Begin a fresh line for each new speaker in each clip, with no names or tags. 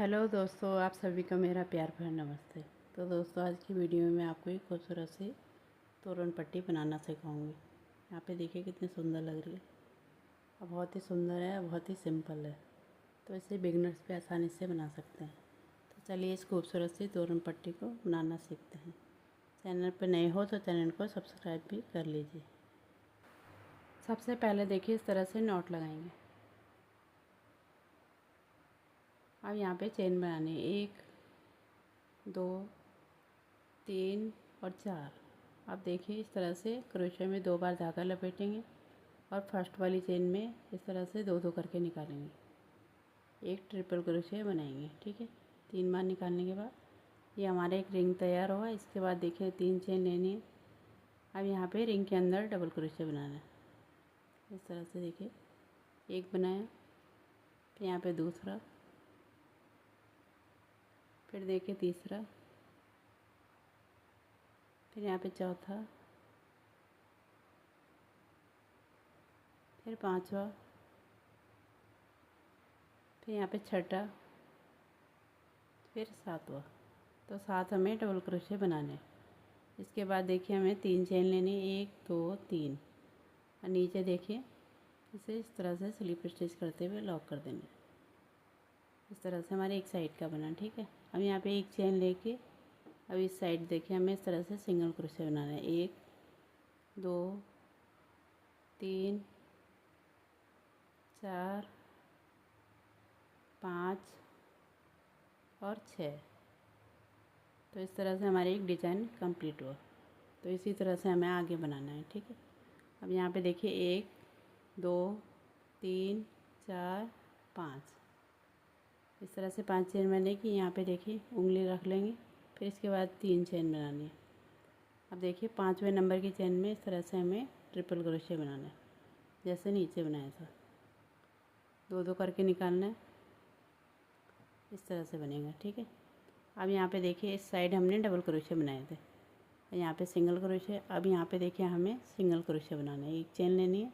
Hello दोस्तों, आप सभी को मेरा प्यार भरा नमस्ते। तो दोस्तों, आज की वीडियो में मैं आपको एक खूबसूरत सी तोरण पट्टी बनाना सिखाऊंगी। यहाँ पे देखिए कितनी सुंदर लग रही है और बहुत ही सुंदर है, बहुत ही सिंपल है। तो इसे बिगनर्स भी आसानी से बना सकते हैं। तो चलिए इस खूबसूरत सी तोरण पट्टी को बनाना सीखते हैं। चैनल पर नए हो तो चैनल को सब्सक्राइब भी कर लीजिए। सबसे पहले देखिए इस तरह से नॉट लगाएंगे। अब यहाँ पे चेन बनानी है, 1 2 3 और 4। अब देखिए इस तरह से क्रोशे में 2 बार धागा लपेटेंगे और फर्स्ट वाली चेन में इस तरह से 2-2 करके निकालेंगे। एक ट्रिपल क्रोशे बनाएंगे, ठीक है। 3 बार निकालने के बाद ये हमारा एक रिंग तैयार हुआ। इसके बाद देखिए 3 चेन लेनी है। अब यहाँ पे रिंग के अंदर डबल क्रोशे बनाना है। इस तरह से देखिए एक बनाया, फिर यहाँ पे दूसरा, फिर देखिए तीसरा, फिर यहाँ पे चौथा, फिर पांचवा, फिर यहाँ पे छठा, फिर सातवां। तो 7 हमें डबल क्रोशे बनाने हैं। इसके बाद देखिए हमें 3 चेन लेनी, 1 2 3 और नीचे देखिए इसे इस तरह से स्लिप स्टिच करते हुए लॉक कर देंगे। इस तरह से हमारे एक साइड का बना, ठीक है। अब यहाँ पे एक चेन लेके अब इस साइड देखिए हमें इस तरह से सिंगल क्रोशे बनाना है। 1 2 3 4 5 और 6। तो इस तरह से हमारी एक डिज़ाइन कंप्लीट हुआ। तो इसी तरह से हमें आगे बनाना है, ठीक है। अब यहाँ पे देखिए 1 2 3 4 5। इस तरह से 5 चेन बनाने की। यहाँ पे देखिए उंगली रख लेंगे, फिर इसके बाद 3 चेन बनानी है। अब देखिए 5वें नंबर की चेन में इस तरह से हमें ट्रिपल क्रोशे बनाना है, जैसे नीचे बनाया था। 2-2 करके निकालना है। इस तरह से बनेगा, ठीक है। अब यहाँ पे देखिए इस साइड हमने डबल क्रोशे बनाए थे, यहाँ पे सिंगल क्रोशे। अब यहाँ पे देखिए हमें सिंगल क्रोशे बनाना है। एक चेन लेनी है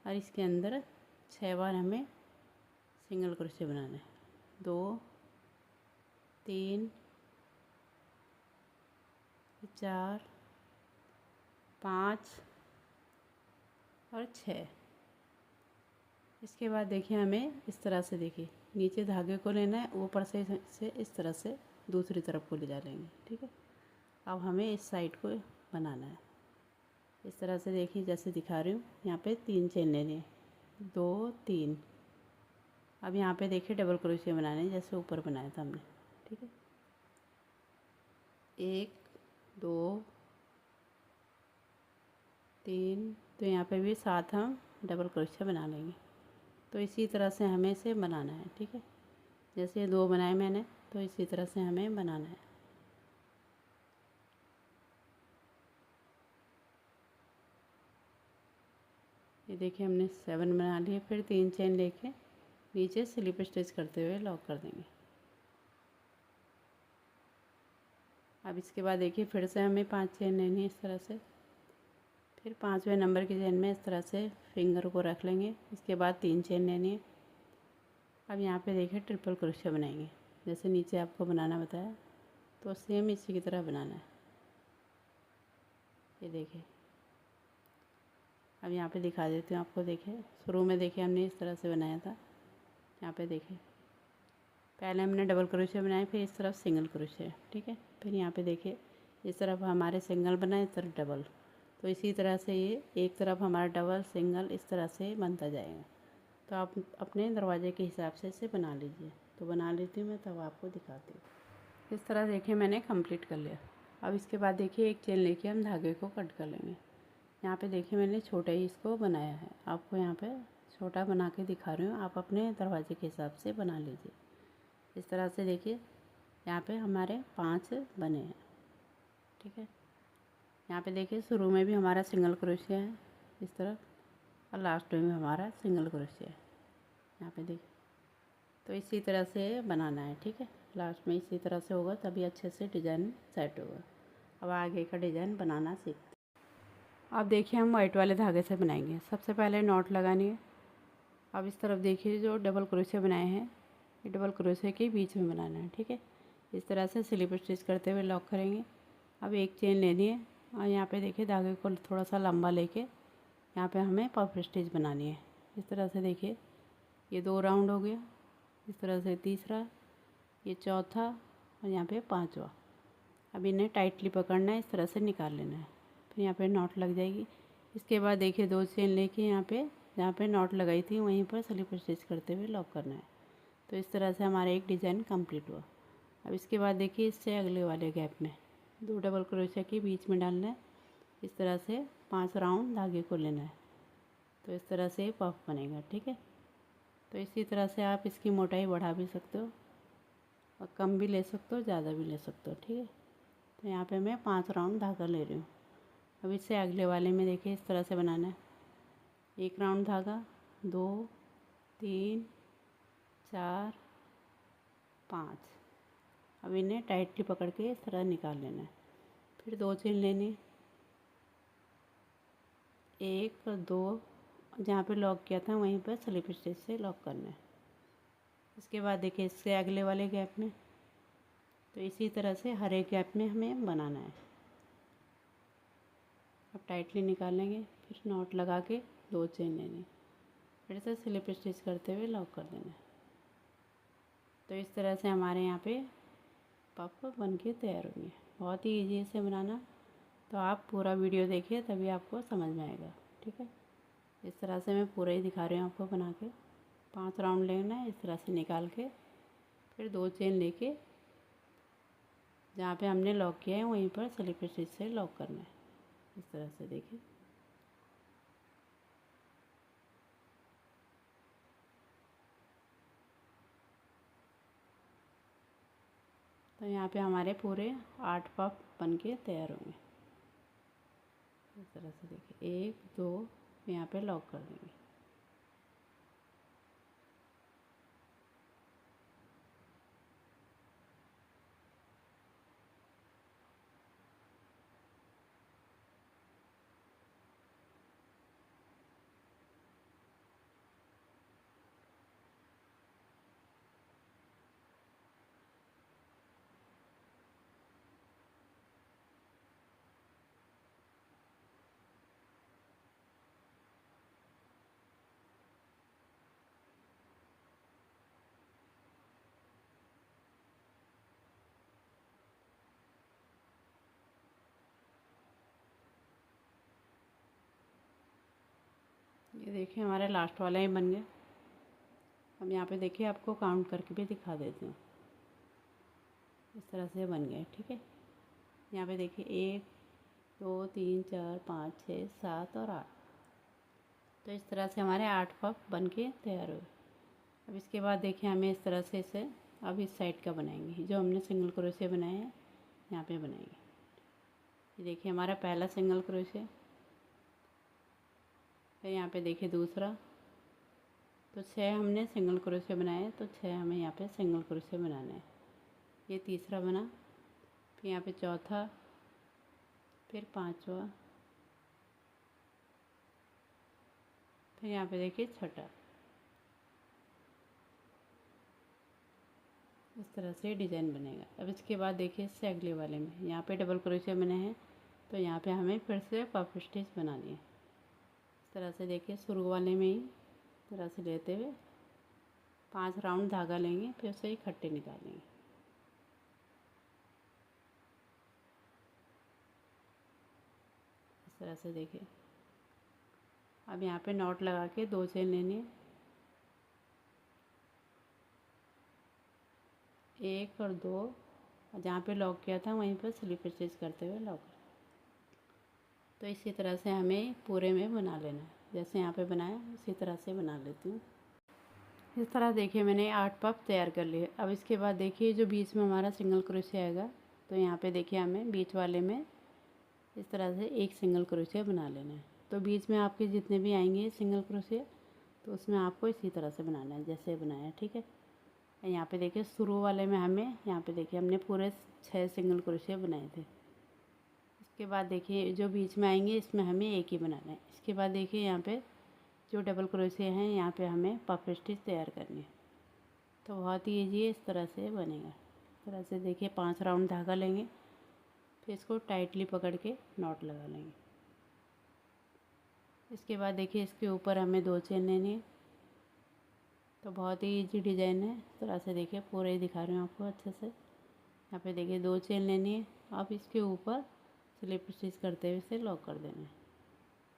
और इसके अंदर 6 बार हमें सिंगल क्रोशे बनाना है। 2 3 4 5 और 6। इसके बाद देखिए हमें इस तरह से देखिए नीचे धागे को लेना है, ऊपर से इस तरह से दूसरी तरफ को ले जा लेंगे, ठीक है। अब हमें इस साइड को बनाना है। इस तरह से देखिए जैसे दिखा रही हूँ। यहाँ पे 3 चेन लेने हैं, 2 3। अब यहाँ पे देखिए डबल क्रोशे बनाने हैं जैसे ऊपर बनाया था हमने, ठीक है। 1 2 3। तो यहाँ पे भी 7 हम डबल क्रोशे बना लेंगे। तो इसी तरह से हमें इसे बनाना है, ठीक है। जैसे 2 बनाए मैंने, तो इसी तरह से हमें बनाना है। ये देखिए हमने 7 बना लिए। फिर 3 चेन लेके नीचे स्लिप स्टिच करते हुए लॉक कर देंगे। अब इसके बाद देखिए फिर से हमें 5 चेन लेनी है इस तरह से। फिर 5वें नंबर की चेन में इस तरह से फिंगर को रख लेंगे। इसके बाद 3 चेन लेनी है। अब यहाँ पे देखिए ट्रिपल क्रोशे बनाएंगे, जैसे नीचे आपको बनाना बताया, तो सेम इसी की तरह बनाना है। ये देखिए अब यहाँ पे दिखा देती हूँ आपको। देखिए शुरू में देखिए हमने इस तरह से बनाया था। यहाँ पे देखिए पहले हमने डबल क्रोशे बनाए, फिर इस तरफ सिंगल क्रोशे, ठीक है। फिर यहाँ पे देखिए इस तरफ हमारे सिंगल बनाए, इस तरफ डबल। तो इसी तरह से ये एक तरफ हमारा डबल सिंगल इस तरह से बनता जाएगा। तो आप अपने दरवाजे के हिसाब से इसे बना लीजिए। तो बना लेती हूँ मैं, तब आपको दिखाती हूँ। इस तरह देखिए मैंने कंप्लीट कर लिया। अब इसके बाद देखिए एक चेन लेके हम धागे को कट कर लेंगे। यहाँ पे देखिए मैंने छोटा ही इसको बनाया है। आपको यहाँ पे छोटा बना के दिखा रही हूँ, आप अपने दरवाजे के हिसाब से बना लीजिए। इस तरह से देखिए यहाँ पे हमारे 5 बने हैं, ठीक है। यहाँ पे देखिए शुरू में भी हमारा सिंगल क्रोशिया है इस तरफ, और लास्ट में भी हमारा सिंगल क्रोशिया है यहाँ पे देखिए। तो इसी तरह से बनाना है, ठीक है। लास्ट में इसी तरह से होगा, तभी अच्छे से डिज़ाइन सेट होगा। अब आगे का डिज़ाइन बनाना सीखते हैं। अब देखिए हम वाइट वाले धागे से बनाएंगे। सबसे पहले नॉट लगानी है। अब इस तरफ देखिए जो डबल क्रोशिया बनाए हैं, ये डबल क्रोशिया के बीच में बनाना है, ठीक है। इस तरह से स्लिप स्टिच करते हुए लॉक करेंगे। अब एक चेन लेनी है और यहाँ पे देखिए धागे को थोड़ा सा लंबा लेके यहाँ पे हमें पफ स्टिच बनानी है। इस तरह से देखिए ये 2 राउंड हो गया, इस तरह से तीसरा, ये चौथा और यहाँ पे 5वां। अब इन्हें टाइटली पकड़ना है, इस तरह से निकाल लेना है, फिर यहाँ पे नॉट लग जाएगी। इसके बाद देखिए 2 चेन लेके यहाँ पे जहाँ पे नॉट लगाई थी वहीं पर स्लिप स्टिच करते हुए लॉक करना है। तो इस तरह से हमारा एक डिज़ाइन कंप्लीट हुआ। अब इसके बाद देखिए इससे अगले वाले गैप में 2 डबल क्रोशिया के बीच में डालना है। इस तरह से 5 राउंड धागे को लेना है, तो इस तरह से पफ बनेगा, ठीक है। तो इसी तरह से आप इसकी मोटाई बढ़ा भी सकते हो और कम भी ले सकते हो, ज़्यादा भी ले सकते हो, ठीक है। तो यहाँ पे मैं 5 राउंड धागा ले रही हूँ। अब इससे अगले वाले में देखिए इस तरह से बनाना है। 1 राउंड धागा, 2, 3, 4, 5। अब इन्हें टाइटली पकड़ के इस तरह निकाल लेना है। फिर 2 चेन लेनी, 1 और 2 जहाँ पे लॉक किया था वहीं पर स्लिप स्टिच से लॉक करना है। इसके बाद देखिए इससे अगले वाले गैप में, तो इसी तरह से हर एक गैप में हमें बनाना है। अब टाइटली निकाल लेंगे, फिर नॉट लगा के 2 चेन लेनी, फिर से स्लिप स्टिच करते हुए लॉक कर देना है। तो इस तरह से हमारे यहाँ पे पफ बन के तैयार होंगे। बहुत ही ईजी है इसे बनाना, तो आप पूरा वीडियो देखिए तभी आपको समझ में आएगा, ठीक है। इस तरह से मैं पूरा ही दिखा रही हूँ आपको बना के। 5 राउंड लेना है, इस तरह से निकाल के फिर 2 चेन लेके जहाँ पे हमने लॉक किया है वहीं पर स्लिप स्टिच से लॉक करना है। इस तरह से देखिए। तो यहाँ पे हमारे पूरे 8 पफ बन के तैयार होंगे। इस तरह से देखिए 1, 2 यहाँ पे लॉक कर देंगे। ये देखिए हमारे लास्ट वाला ही बन गया। अब यहाँ पे देखिए आपको काउंट करके भी दिखा देती हूँ। इस तरह से बन गए, ठीक है। यहाँ पे देखिए 1, 2, 3, 4, 5, 6, 7 और 8। तो इस तरह से हमारे 8 पफ बन के तैयार हुए। अब इसके बाद देखिए हमें इस तरह से इसे अब इस साइड का बनाएंगे। जो हमने सिंगल क्रोशिया बनाए हैं यहाँ पे बनाएंगे। ये देखिए हमारा पहला सिंगल क्रोशिया, फिर यहाँ पे देखिए दूसरा। तो 6 हमने सिंगल क्रोशिया बनाए हैं, तो 6 हमें यहाँ पे सिंगल क्रोशिया बनाना है। ये तीसरा बना, फिर यहाँ पे चौथा, फिर 5वां, फिर यहाँ पे देखिए छठा। इस तरह से डिज़ाइन बनेगा। अब इसके बाद देखिए इससे अगले वाले में यहाँ पे डबल क्रोशिया बने हैं, तो यहाँ पे हमें फिर से पफ स्टिच बनानी है। इस तरह से देखिए शुरू वाले में ही इस तरह से लेते हुए 5 राउंड धागा लेंगे, फिर उसे इकट्ठे निकालेंगे। इस तरह से देखिए। अब यहाँ पे नॉट लगा के 2 चेन लेनी है, 1 और 2, और जहाँ पे लॉक किया था वहीं पर स्लिप स्टिच करते हुए लॉक। तो इसी तरह से हमें पूरे में बना लेना है। जैसे यहाँ पे बनाया उसी तरह से बना लेती हूँ। इस तरह देखिए मैंने 8 पफ तैयार कर लिए। अब इसके बाद देखिए जो बीच में हमारा सिंगल क्रोशिया आएगा, तो यहाँ पे देखिए हमें बीच वाले में इस तरह से एक सिंगल क्रोशिया बना लेना है। तो बीच में आपके जितने भी आएंगे सिंगल क्रोशिया, तो उसमें आपको इसी तरह से बनाना है जैसे बनाया, ठीक है। यहाँ पे देखिए शुरू वाले में हमें यहाँ पे देखिए हमने पूरे 6 सिंगल क्रोशिया बनाए थे। इसके बाद देखिए जो बीच में आएंगे इसमें हमें एक ही बनाना है। इसके बाद देखिए यहाँ पे जो डबल क्रोशिया हैं यहाँ पे हमें पफ स्टिच तैयार करनी है। तो बहुत ही ईजी है, इस तरह से बनेगा। इस तरह से देखिए 5 राउंड धागा लेंगे, फिर इसको टाइटली पकड़ के नॉट लगा लेंगे। इसके बाद देखिए इसके ऊपर हमें 2 चेन लेनी है। तो बहुत ही ईजी डिज़ाइन है, इस तरह से देखिए पूरे ही दिखा रही हूँ आपको अच्छे से। यहाँ पे देखिए 2 चेन लेनी है, अब इसके ऊपर स्लिप स्टिच करते हुए इसे लॉक कर देना है।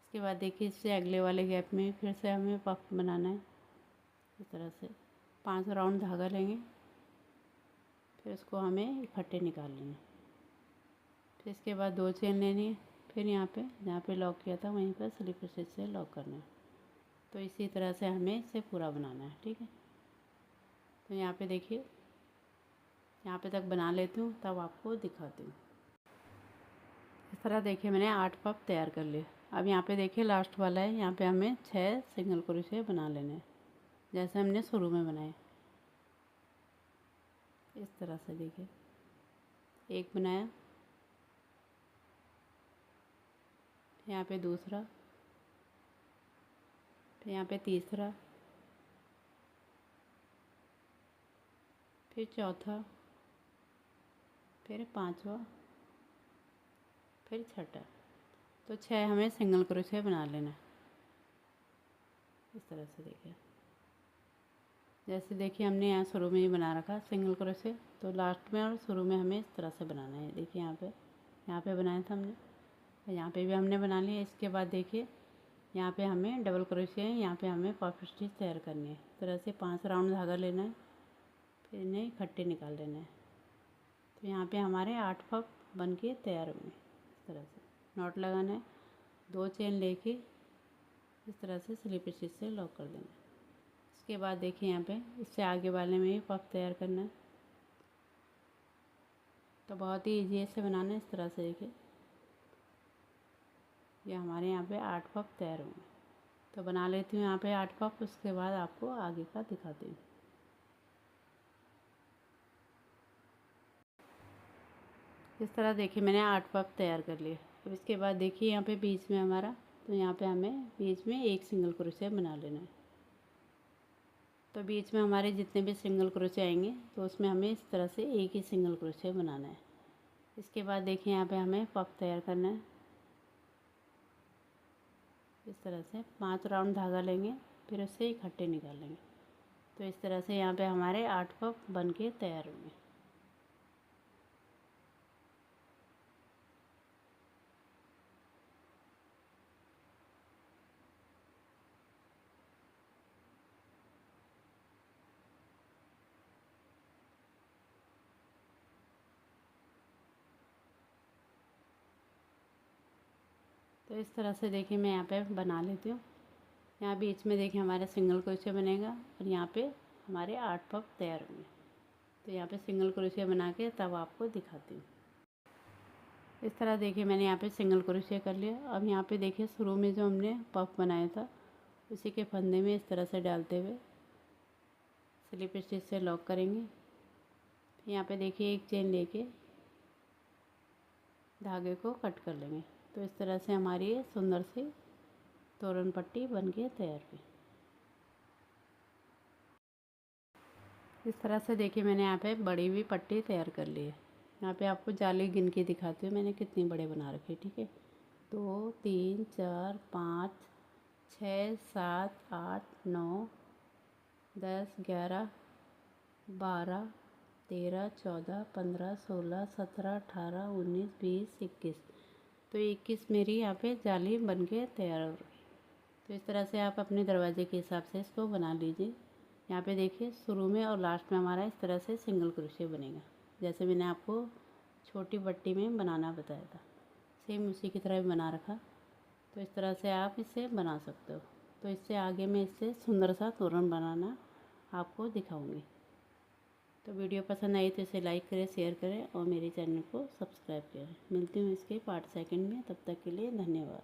इसके बाद देखिए इससे अगले वाले गैप में फिर से हमें पफ बनाना है। इस तरह से 5 राउंड धागा लेंगे, फिर उसको हमें इकट्ठे निकाल लेंगे। फिर इसके बाद 2 चेन लेनी है, फिर यहाँ पे जहाँ पे लॉक किया था वहीं पर स्लिप स्टिच से लॉक करना है। तो इसी तरह से हमें इसे पूरा बनाना है, ठीक है। तो यहाँ पे देखिए, यहाँ पे तक बना लेती हूँ तब आपको दिखाती हूँ। इस तरह देखिए मैंने 8 पफ तैयार कर लिए। अब यहाँ पे देखिए लास्ट वाला है, यहाँ पे हमें 6 सिंगल क्रोशे बना लेने हैं जैसे हमने शुरू में बनाए। इस तरह से देखिए एक बनाया, यहाँ पे दूसरा, फिर यहाँ पे तीसरा, फिर चौथा, फिर पांचवा, फिर छठा। तो 6 हमें सिंगल क्रोशे बना लेना है। इस तरह से देखिए, जैसे देखिए हमने यहाँ शुरू में ही बना रखा सिंगल क्रोशे, तो लास्ट में और शुरू में हमें इस तरह से बनाना है। देखिए यहाँ पे बनाया था हमने, यहाँ पे भी हमने बना लिया। इसके बाद देखिए यहाँ पे हमें डबल क्रोशे है, यहाँ पे हमें पफ स्टिच तैयार करनी है। इस तरह से 5 राउंड धागा लेना है, फिर इन्हें इकट्ठे निकाल लेना है। तो यहाँ पे हमारे 8 पफ बन के तैयार होंगे। इस तरह से नॉट लगाना है, 2 चेन लेके इस तरह से स्लिप स्टिच से लॉक कर देना है। इसके बाद देखिए यहाँ पे इससे आगे वाले में भी पफ तैयार करना है। तो बहुत ही ईजी है इसे बनाना है। इस तरह से देखिए ये हमारे यहाँ पे 8 पफ तैयार होंगे। तो बना लेती हूँ यहाँ पे 8 पफ, उसके बाद आपको आगे का दिखाती हूँ। इस तरह देखिए मैंने 8 पफ तैयार कर लिए। अब इसके बाद देखिए यहाँ पे बीच में हमारा, तो यहाँ पे हमें बीच में एक सिंगल क्रोशे बना लेना है। तो बीच में हमारे जितने भी सिंगल क्रोशे आएंगे तो उसमें हमें इस तरह से एक ही सिंगल क्रोशे बनाना है। इसके बाद देखिए यहाँ पे हमें पफ तैयार करना है। इस तरह से 5 राउंड धागा लेंगे, फिर उससे इकट्ठे निकाल लेंगे। तो इस तरह से यहाँ पे हमारे 8 पफ बन के तैयार होंगे। तो इस तरह से देखिए मैं यहाँ पे बना लेती हूँ। यहाँ बीच में देखिए हमारा सिंगल क्रोशे बनेगा और यहाँ पे हमारे 8 पफ तैयार होंगे। तो यहाँ पे सिंगल क्रोशे बना के तब आपको दिखाती हूँ। इस तरह देखिए मैंने यहाँ पे सिंगल क्रोशे कर लिया। अब यहाँ पे देखिए शुरू में जो हमने पफ बनाया था उसी के फंदे में इस तरह से डालते हुए स्लिप स्टिच से लॉक करेंगे। यहाँ पे देखिए एक चेन लेके धागे को कट कर लेंगे। तो इस तरह से हमारी ये सुंदर सी तोरण पट्टी बन के तैयार हुई। इस तरह से देखिए मैंने यहाँ पे बड़ी हुई पट्टी तैयार कर ली है। यहाँ पे आपको जाली गिन के दिखाती हूँ मैंने कितनी बड़े बना रखे, ठीक है। 2 3 4 5 6 7 8 9 10 11 12 13 14 15 16 17 18 19 20 21। तो 21 मेरी यहाँ पे जाली बन के तैयार हो रही। तो इस तरह से आप अपने दरवाजे के हिसाब से इसको बना लीजिए। यहाँ पे देखिए शुरू में और लास्ट में हमारा इस तरह से सिंगल क्रोशे बनेगा, जैसे मैंने आपको छोटी पट्टी में बनाना बताया था, सेम उसी की तरह बना रखा। तो इस तरह से आप इसे बना सकते हो। तो इससे आगे मैं इससे सुंदर सा तोरण बनाना आपको दिखाऊंगी। तो वीडियो पसंद आई तो इसे लाइक करें, शेयर करें और मेरे चैनल को सब्सक्राइब करें। मिलती हूँ इसके पार्ट 2 में, तब तक के लिए धन्यवाद।